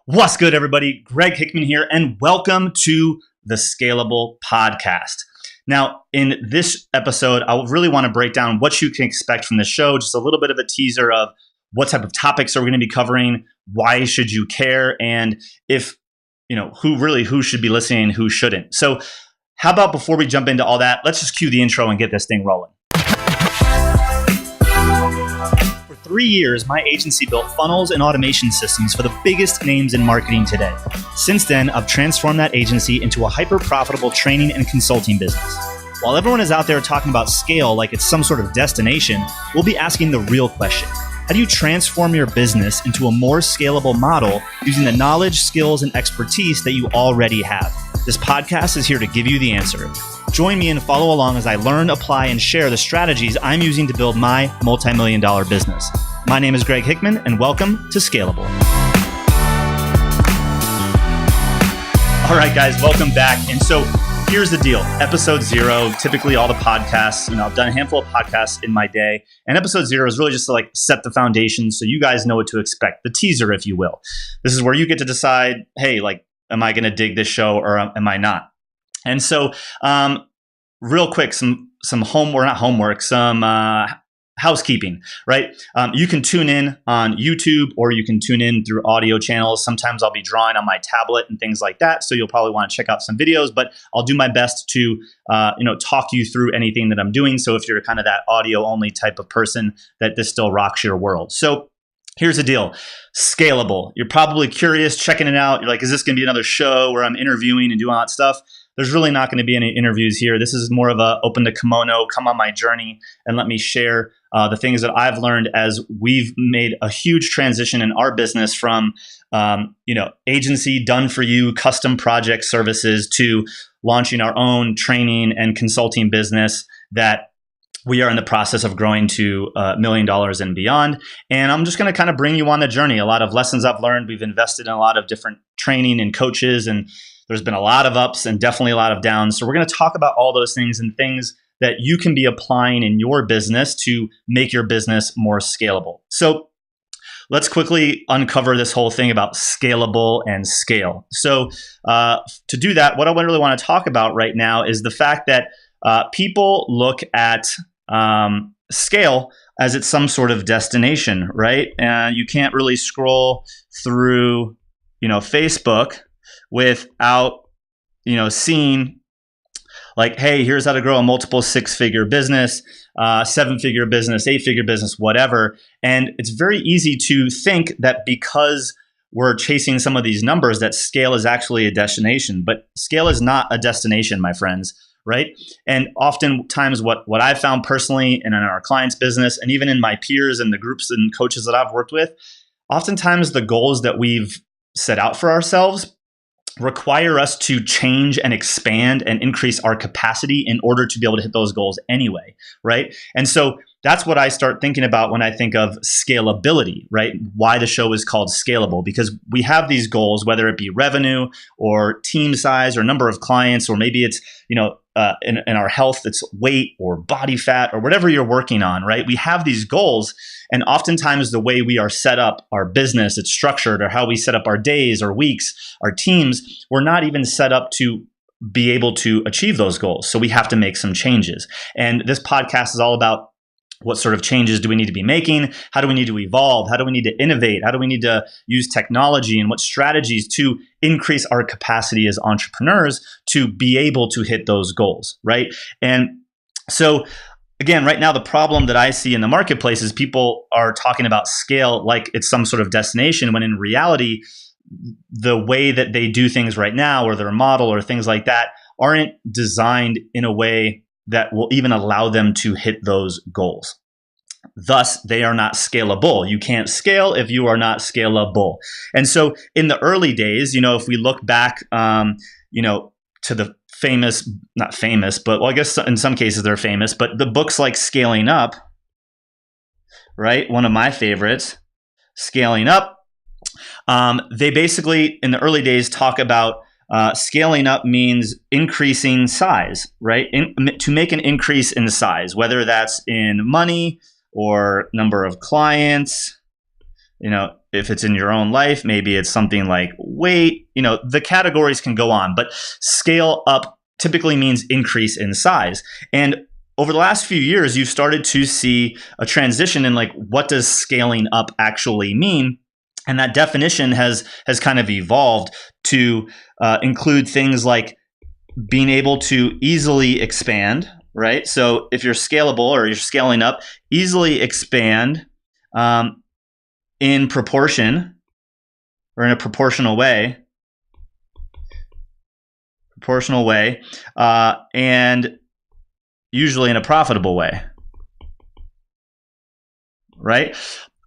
What's good, everybody? Greg Hickman here, and welcome to the Scalable podcast. Now, in this episode, I really want to break down what you can expect from the show, just a little bit of a teaser of what type of topics are we going to be covering, why should you care, and if, who should be listening and who shouldn't. So how about before we jump into all that, let's just cue the intro and get this thing rolling. For 3 years, my agency built funnels and automation systems for the biggest names in marketing today. Since then, I've transformed that agency into a hyper-profitable training and consulting business. While everyone is out there talking about scale like it's some sort of destination, we'll be asking the real question. How do you transform your business into a more scalable model using the knowledge, skills, and expertise that you already have? This podcast is here to give you the answer. Join me and follow along as I learn, apply, and share the strategies I'm using to build my multi-million-dollar business. My name is Greg Hickman, and welcome to Scalable. All right, guys, welcome back. And so here's the deal. Episode 0, typically all the podcasts, I've done a handful of podcasts in my day. And episode 0 is really just to set the foundation so you guys know what to expect, the teaser, if you will. This is where you get to decide, hey, am I going to dig this show or am I not? And so real quick, some housekeeping, right? You can tune in on YouTube or you can tune in through audio channels. Sometimes I'll be drawing on my tablet and things like that. So you'll probably want to check out some videos, but I'll do my best to, talk you through anything that I'm doing. So if you're kind of that audio only type of person, that this still rocks your world. So here's the deal. Scalable. You're probably curious, checking it out. You're like, is this going to be another show where I'm interviewing and doing all that stuff? There's really not going to be any interviews here. This is more of a open to kimono, come on my journey and let me share the things that I've learned as we've made a huge transition in our business from, agency done for you, custom project services to launching our own training and consulting business that we are in the process of growing to $1 million and beyond. And I'm just going to kind of bring you on the journey. A lot of lessons I've learned. We've invested in a lot of different training and coaches, and there's been a lot of ups and definitely a lot of downs. So we're going to talk about all those things and things that you can be applying in your business to make your business more scalable. So let's quickly uncover this whole thing about scalable and scale. So to do that, what I really want to talk about right now is the fact that people look at scale as it's some sort of destination, right? You can't really scroll through, Facebook without, seeing hey, here's how to grow a multiple 6-figure business, 7-figure business, 8-figure business, whatever. And it's very easy to think that because we're chasing some of these numbers that scale is actually a destination, but scale is not a destination, my friends. Right. And oftentimes what I've found personally and in our clients' business and even in my peers and the groups and coaches that I've worked with, oftentimes the goals that we've set out for ourselves require us to change and expand and increase our capacity in order to be able to hit those goals anyway. Right. And so that's what I start thinking about when I think of scalability, right? Why the show is called Scalable, because we have these goals, whether it be revenue or team size or number of clients, or maybe it's, in our health, it's weight or body fat or whatever you're working on, right? We have these goals. And oftentimes the way we are set up, our business, it's structured, or how we set up our days or weeks, our teams, we're not even set up to be able to achieve those goals. So we have to make some changes. And this podcast is all about what sort of changes do we need to be making? How do we need to evolve? How do we need to innovate? How do we need to use technology? And what strategies to increase our capacity as entrepreneurs to be able to hit those goals, right? And so again, right now, the problem that I see in the marketplace is people are talking about scale like it's some sort of destination, when in reality, the way that they do things right now, or their model or things like that, aren't designed in a way that will even allow them to hit those goals. Thus, they are not scalable. You can't scale if you are not scalable. And so in the early days, if we look back, to the famous, not famous, but I guess in some cases they're famous, but the books like Scaling Up, right? One of my favorites, Scaling Up. They basically, in the early days, talk about scaling up means increasing size, right? To make an increase in size, whether that's in money or number of clients, if it's in your own life, maybe it's something like weight, the categories can go on, but scale up typically means increase in size. And over the last few years, you've started to see a transition in like, what does scaling up actually mean? And that definition has kind of evolved to include things like being able to easily expand, right? So if you're scalable or you're scaling up, easily expand in proportion or in a proportional way, and usually in a profitable way, right?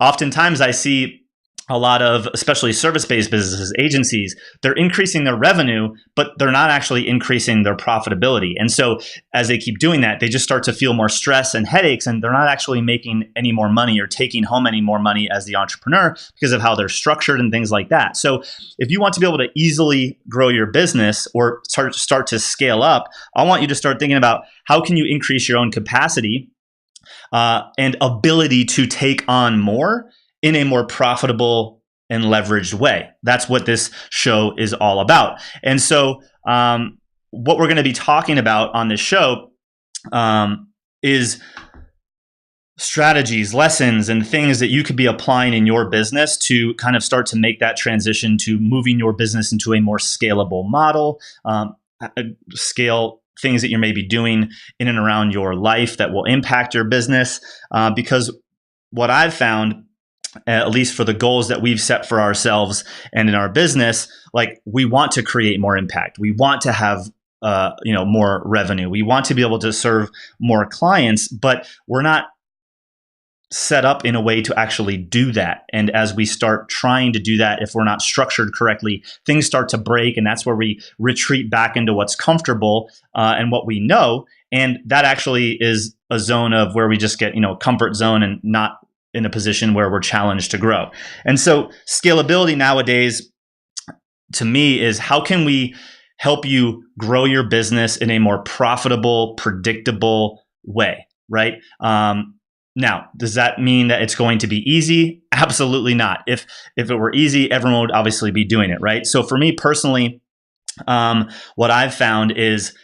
Oftentimes I see a lot of, especially service-based businesses, agencies, they're increasing their revenue, but they're not actually increasing their profitability. And so as they keep doing that, they just start to feel more stress and headaches, and they're not actually making any more money or taking home any more money as the entrepreneur because of how they're structured and things like that. So if you want to be able to easily grow your business or start to scale up, I want you to start thinking about how can you increase your own capacity and ability to take on more in a more profitable and leveraged way. That's what this show is all about. And so what we're going to be talking about on this show is strategies, lessons, and things that you could be applying in your business to kind of start to make that transition to moving your business into a more scalable model, scale things that you're maybe doing in and around your life that will impact your business. Because what I've found, at least for the goals that we've set for ourselves and in our business, like we want to create more impact. We want to have more revenue. We want to be able to serve more clients, but we're not set up in a way to actually do that. And as we start trying to do that, if we're not structured correctly, things start to break. And that's where we retreat back into what's comfortable and what we know. And that actually is a zone of where we just get, comfort zone and not in a position where we're challenged to grow. And so scalability nowadays, to me, is how can we help you grow your business in a more profitable, predictable way, right? Now, does that mean that it's going to be easy? Absolutely not. If it were easy, everyone would obviously be doing it, right? So for me personally, what I've found is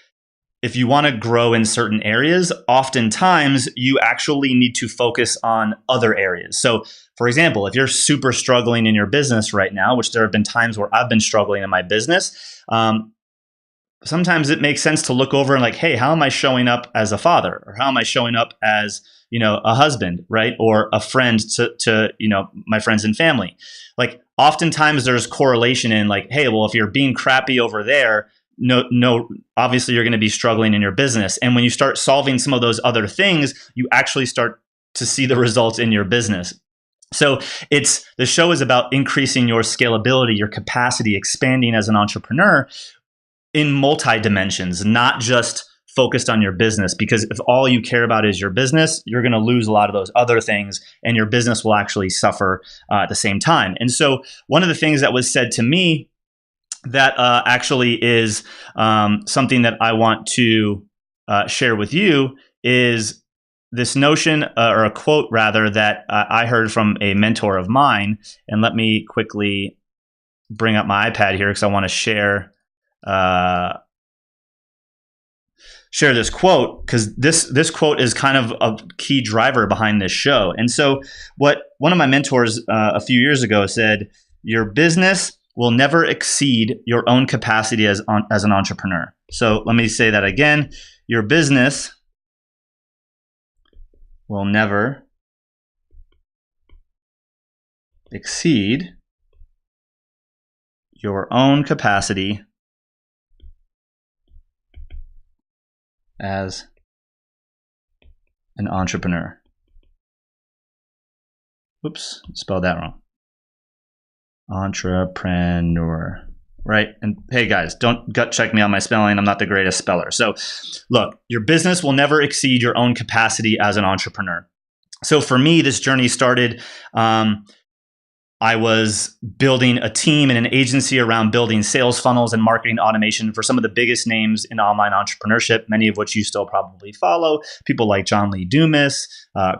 if you want to grow in certain areas, oftentimes you actually need to focus on other areas. So for example, if you're super struggling in your business right now, which there have been times where I've been struggling in my business, sometimes it makes sense to look over and like, hey, how am I showing up as a father? Or how am I showing up as, a husband, right? Or a friend to my friends and family. Like oftentimes there's correlation in like, hey, well, if you're being crappy over there, no, obviously you're going to be struggling in your business. And when you start solving some of those other things, you actually start to see the results in your business. So the show is about increasing your scalability, your capacity, expanding as an entrepreneur in multi dimensions, not just focused on your business. Because if all you care about is your business, you're going to lose a lot of those other things and your business will actually suffer at the same time. And so one of the things that was said to me that actually is something that I want to share with you is this notion or a quote rather that I heard from a mentor of mine. And let me quickly bring up my iPad here because I want to share this quote, because this quote is kind of a key driver behind this show. And so what one of my mentors a few years ago said, your business will never exceed your own capacity as an entrepreneur. So let me say that again. Your business will never exceed your own capacity as an entrepreneur. Oops, spelled that wrong. Entrepreneur, right? And hey guys, don't gut check me on my spelling. I'm not the greatest speller. So look, your business will never exceed your own capacity as an entrepreneur. So for me, this journey started, I was building a team and an agency around building sales funnels and marketing automation for some of the biggest names in online entrepreneurship, many of which you still probably follow. People like John Lee Dumas,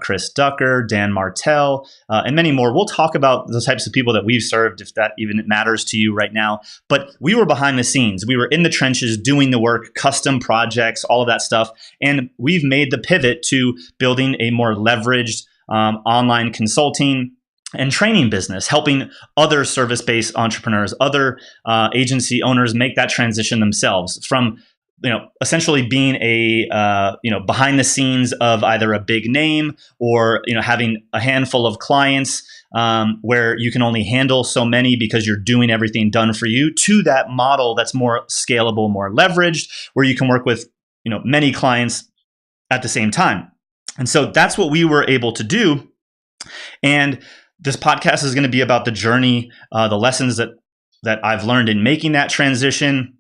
Chris Ducker, Dan Martell, and many more. We'll talk about the types of people that we've served, if that even matters to you right now. But we were behind the scenes. We were in the trenches doing the work, custom projects, all of that stuff. And we've made the pivot to building a more leveraged online consulting and training business, helping other service-based entrepreneurs, other agency owners make that transition themselves from, essentially being a, behind the scenes of either a big name or, having a handful of clients where you can only handle so many because you're doing everything done for you, to that model that's more scalable, more leveraged, where you can work with, many clients at the same time. And so that's what we were able to do. And this podcast is going to be about the journey, the lessons that I've learned in making that transition,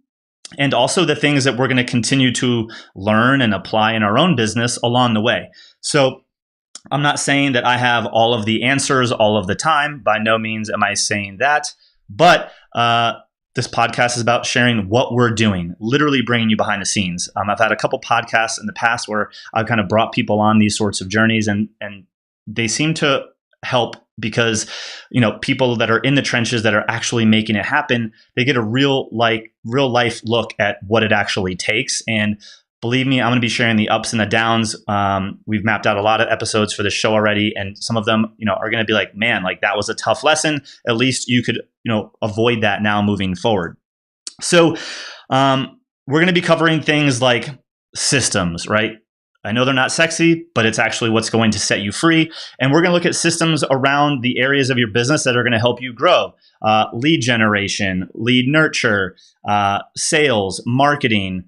and also the things that we're going to continue to learn and apply in our own business along the way. So I'm not saying that I have all of the answers all of the time. By no means am I saying that. But this podcast is about sharing what we're doing, literally bringing you behind the scenes. I've had a couple podcasts in the past where I've kind of brought people on these sorts of journeys, and they seem to help because, people that are in the trenches that are actually making it happen, they get a real life look at what it actually takes. And believe me, I'm going to be sharing the ups and the downs. We've mapped out a lot of episodes for the show already, and some of them, are going to be like, man, like that was a tough lesson. At least you could, avoid that now moving forward. So we're going to be covering things like systems, right? I know they're not sexy, but it's actually what's going to set you free. And we're going to look at systems around the areas of your business that are going to help you grow. Lead generation, lead nurture, sales, marketing,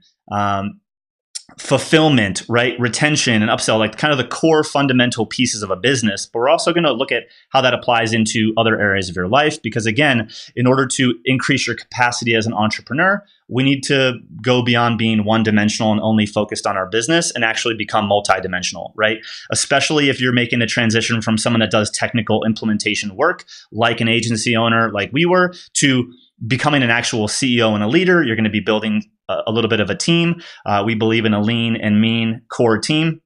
fulfillment, right? Retention and upsell, like kind of the core fundamental pieces of a business. But we're also going to look at how that applies into other areas of your life. Because again, in order to increase your capacity as an entrepreneur, we need to go beyond being one-dimensional and only focused on our business and actually become multidimensional, right? Especially if you're making a transition from someone that does technical implementation work, like an agency owner, like we were, to becoming an actual CEO and a leader. You're going to be building a little bit of a team. We believe in a lean and mean core team.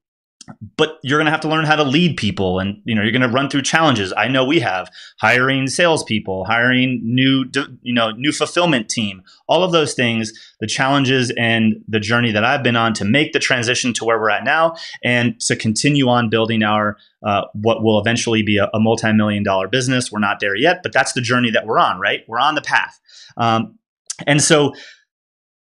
But you're going to have to learn how to lead people, and you're going to run through challenges. I know we have hiring salespeople, hiring new fulfillment team, all of those things, the challenges and the journey that I've been on to make the transition to where we're at now, and to continue on building our what will eventually be a multi-million-dollar business. We're not there yet, but that's the journey that we're on, right? We're on the path, and so.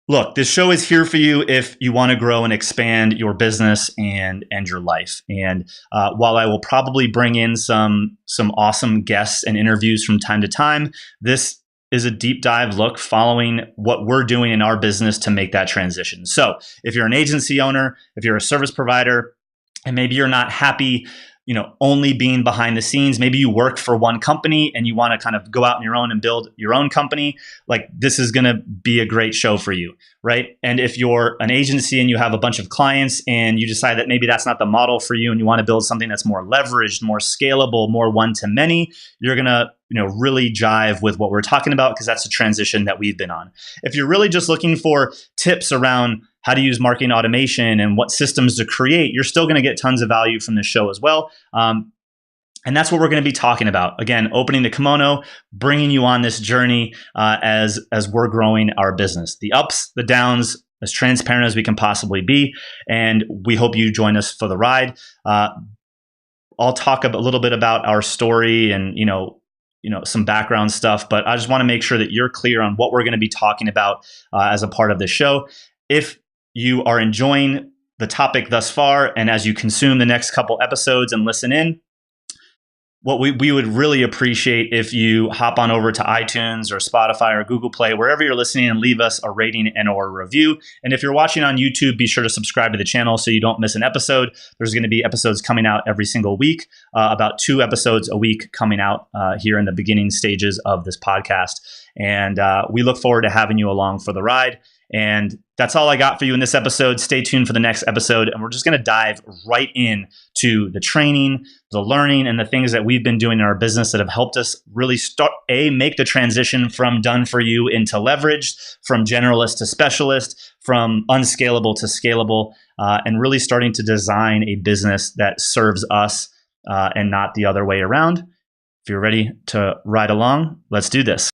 Look, this show is here for you if you want to grow and expand your business and your life. And while I will probably bring in some awesome guests and interviews from time to time, this is a deep dive look following what we're doing in our business to make that transition. So if you're an agency owner, if you're a service provider, and maybe you're not happy only being behind the scenes. Maybe you work for one company and you want to kind of go out on your own and build your own company. Like, this is going to be a great show for you, right? And if you're an agency and you have a bunch of clients and you decide that maybe that's not the model for you and you want to build something that's more leveraged, more scalable, more one-to-many, you're going to really jive with what we're talking about, because that's the transition that we've been on. If you're really just looking for tips around how to use marketing automation and what systems to create, you're still going to get tons of value from this show as well. And that's what we're going to be talking about. Again, opening the kimono, bringing you on this journey as we're growing our business. The ups, the downs, as transparent as we can possibly be. And we hope you join us for the ride. I'll talk a little bit about our story and, some background stuff, but I just want to make sure that you're clear on what we're going to be talking about as a part of the show. If you are enjoying the topic thus far, and as you consume the next couple episodes and listen in, what we would really appreciate if you hop on over to iTunes or Spotify or Google Play, wherever you're listening, and leave us a rating and or a review. And if you're watching on YouTube, be sure to subscribe to the channel so you don't miss an episode. There's going to be episodes coming out every single week, about 2 episodes a week coming out here in the beginning stages of this podcast. And we look forward to having you along for the ride. And that's all I got for you in this episode. Stay tuned for the next episode. And we're just going to dive right in to the training, the learning, and the things that we've been doing in our business that have helped us really make the transition from done for you into leveraged, from generalist to specialist, from unscalable to scalable, and really starting to design a business that serves us and not the other way around. If you're ready to ride along, let's do this.